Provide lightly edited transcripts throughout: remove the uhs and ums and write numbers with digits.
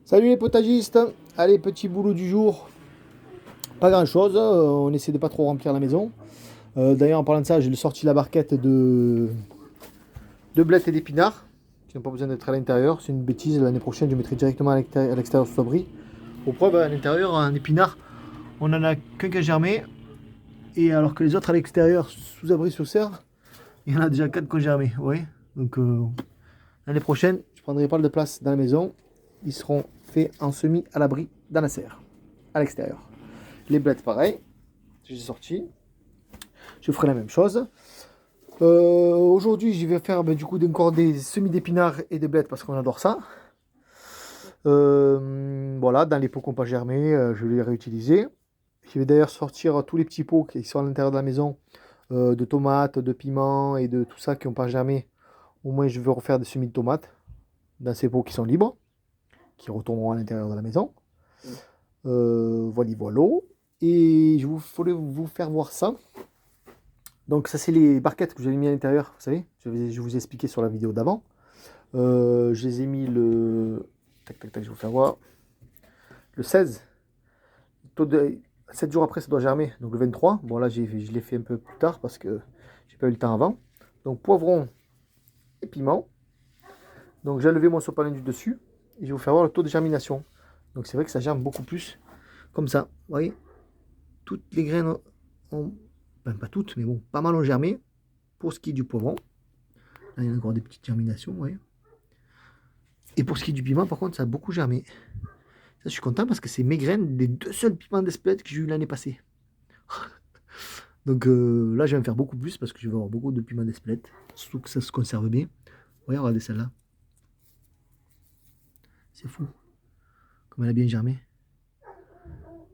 Salut les potagistes. Allez, petit boulot du jour. Pas grand chose, on essaie de pas trop remplir la maison. D'ailleurs, en parlant de ça, j'ai sorti la barquette de blettes et d'épinards qui n'ont pas besoin d'être à l'intérieur. C'est une bêtise, l'année prochaine je mettrai directement à l'extérieur sous abri. Pour preuve, à l'intérieur, un épinard, on en a qu'un qui a germé. Et alors que les autres à l'extérieur, sous abri sur serre, il y en a déjà 4 qui ont germé. Oui. Donc l'année prochaine, je prendrai pas de place dans la maison. Ils seront faits en semis à l'abri dans la serre, à l'extérieur. Les blettes, pareil, j'ai sorti. Je ferai la même chose. Aujourd'hui, je vais faire du coup encore des semis d'épinards et de blettes parce qu'on adore ça. Voilà, dans les pots qui n'ont pas germé, je vais les réutiliser. Je vais d'ailleurs sortir tous les petits pots qui sont à l'intérieur de la maison, de tomates, de piments et de tout ça qui n'ont pas germé. Au moins, je vais refaire des semis de tomates dans ces pots qui sont libres, qui retourneront à l'intérieur de la maison. Voilà, voilà. Et je voulais vous faire voir ça. Donc ça, c'est les barquettes que j'avais mis à l'intérieur, vous savez. Je vous ai expliqué sur la vidéo d'avant. Je les ai mis le... Tac, tac, tac, je vais vous faire voir. Le 16. 7 jours après, ça doit germer. Donc le 23. Bon, là, je l'ai fait un peu plus tard parce que j'ai pas eu le temps avant. Donc poivron et piment. Donc j'ai enlevé mon sopalin du dessus. Et je vais vous faire voir le taux de germination. Donc c'est vrai que ça germe beaucoup plus. Comme ça, vous voyez. Toutes les graines ont... Enfin, pas toutes, mais bon, pas mal ont germé. Pour ce qui est du poivron. Là, il y a encore des petites germinations, vous voyez. Et pour ce qui est du piment, par contre, ça a beaucoup germé. Ça, je suis content parce que c'est mes graines des 2 seuls piments d'Espelette que j'ai eu l'année passée. Donc là, je vais en faire beaucoup plus parce que je vais avoir beaucoup de piments d'Espelette. Surtout que ça se conserve bien. Voyez, regardez celle-là. C'est fou. Comme elle a bien germé.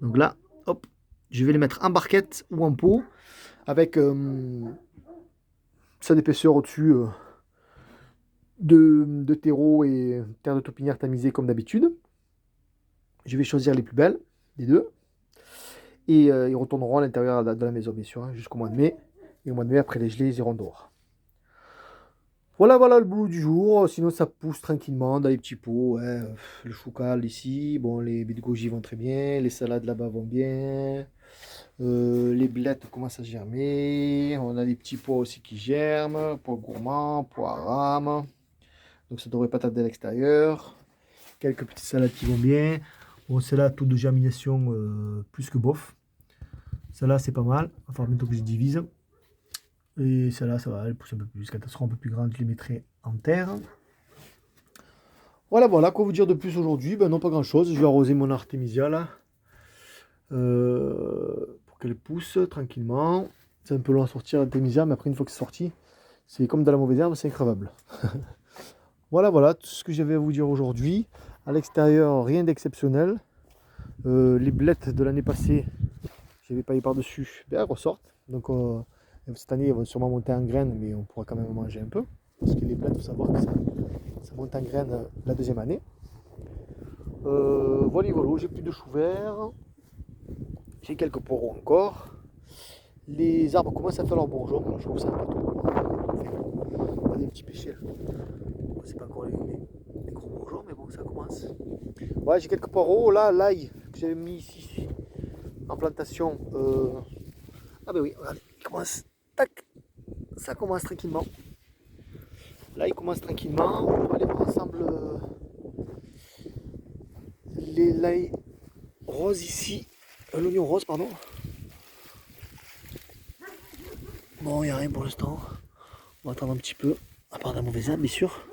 Donc là, hop, je vais les mettre en barquette ou en pot avec ça d'épaisseur au-dessus de terreau et terre de taupinière tamisée comme d'habitude. Je vais choisir les plus belles des deux. Et ils retourneront à l'intérieur de la maison, bien sûr, hein, jusqu'au mois de mai. Et au mois de mai, après les gelées, ils iront dehors. Voilà, voilà le boulot du jour. Sinon, ça pousse tranquillement dans les petits pots. Ouais. Le choucal ici. Bon, les baies de goji vont très bien. Les salades là-bas vont bien. Les blettes commencent à germer. On a des petits pois aussi qui germent. Pois gourmands, pois rames. Donc ça devrait pas tarder à l'extérieur. Quelques petites salades qui vont bien. Bon, celle-là, taux de germination plus que bof. Celle-là, c'est pas mal. Enfin, bientôt que je divise. Et celle-là, ça va, elle pousse un peu plus. Quand elle sera un peu plus grande, je les mettrai en terre. Voilà, voilà. Quoi vous dire de plus aujourd'hui? Ben non, pas grand-chose. Je vais arroser mon artémisia, là. Pour qu'elle pousse tranquillement. C'est un peu long à sortir l'artémisia, mais après, une fois que c'est sorti, c'est comme dans la mauvaise herbe, c'est incroyable. Voilà, voilà, tout ce que j'avais à vous dire aujourd'hui. À l'extérieur, rien d'exceptionnel. Les blettes de l'année passée, j'avais pas eu par-dessus, ben, elles ressortent. Donc cette année, elles vont sûrement monter en graines, mais on pourra quand même manger un peu. Parce que les blettes, il faut savoir que ça monte en graines la deuxième année. Voilà, voilà, j'ai plus de choux verts. J'ai quelques poireaux encore. Les arbres commencent à faire leur bourgeon. Alors, je trouve ça pas trop. Pas des petits péchés. C'est pas encore les gros bourgeons, mais bon, ça commence. Ouais, j'ai quelques poireaux. Là, l'ail que j'avais mis ici en plantation. Ah ben oui, regardez, il commence. Tac, ça commence tranquillement. Là, il commence tranquillement. On va aller voir ensemble l'ail rose ici. L'oignon rose, pardon. Bon, il n'y a rien pour l'instant. On va attendre un petit peu. À part la mauvaise herbe, bien sûr.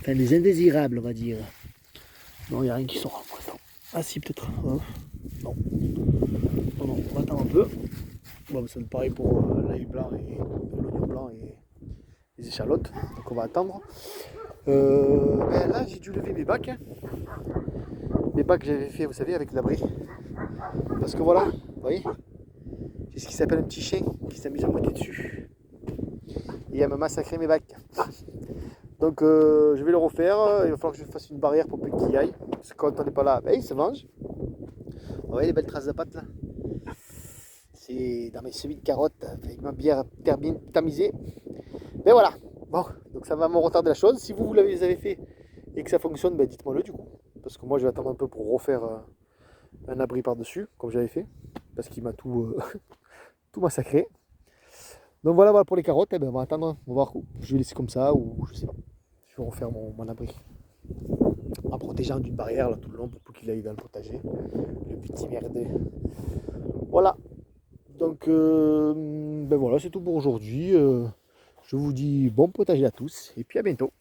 Enfin, les indésirables, on va dire. Non, il n'y a rien qui sort pour l'instant. Ah si, peut-être. Non. Non, non, on va attendre un peu. Bon, ça me paraît pour l'ail blanc et l'oignon blanc et les échalotes. Donc on va attendre. Ben là, j'ai dû lever mes bacs. Mes bacs que j'avais fait, vous savez, avec l'abri. Parce que voilà, vous voyez, j'ai ce qui s'appelle un petit chien qui s'amuse à monter dessus. Et à me massacrer mes bacs. Donc je vais le refaire. Il va falloir que je fasse une barrière pour qu'il y aille. Parce que quand on n'est pas là, ben, il se mange. Vous voyez les belles traces de pâte là? C'est dans mes semis de carottes avec ma bière bien tamisée. Mais voilà. Bon, donc ça va me retarder la chose. Si vous les avez fait et que ça fonctionne, ben dites-moi le du coup. parce que moi je vais attendre un peu pour refaire un abri par-dessus, comme j'avais fait, parce qu'il m'a tout, tout massacré. Donc voilà pour les carottes, eh ben, on va attendre, on va voir, je vais laisser comme ça, ou je sais pas, je vais refaire mon abri. En protégeant d'une barrière là, tout le long pour qu'il aille dans le potager, le petit merdé. Voilà, donc ben voilà, c'est tout pour aujourd'hui. Je vous dis bon potager à tous, et puis à bientôt.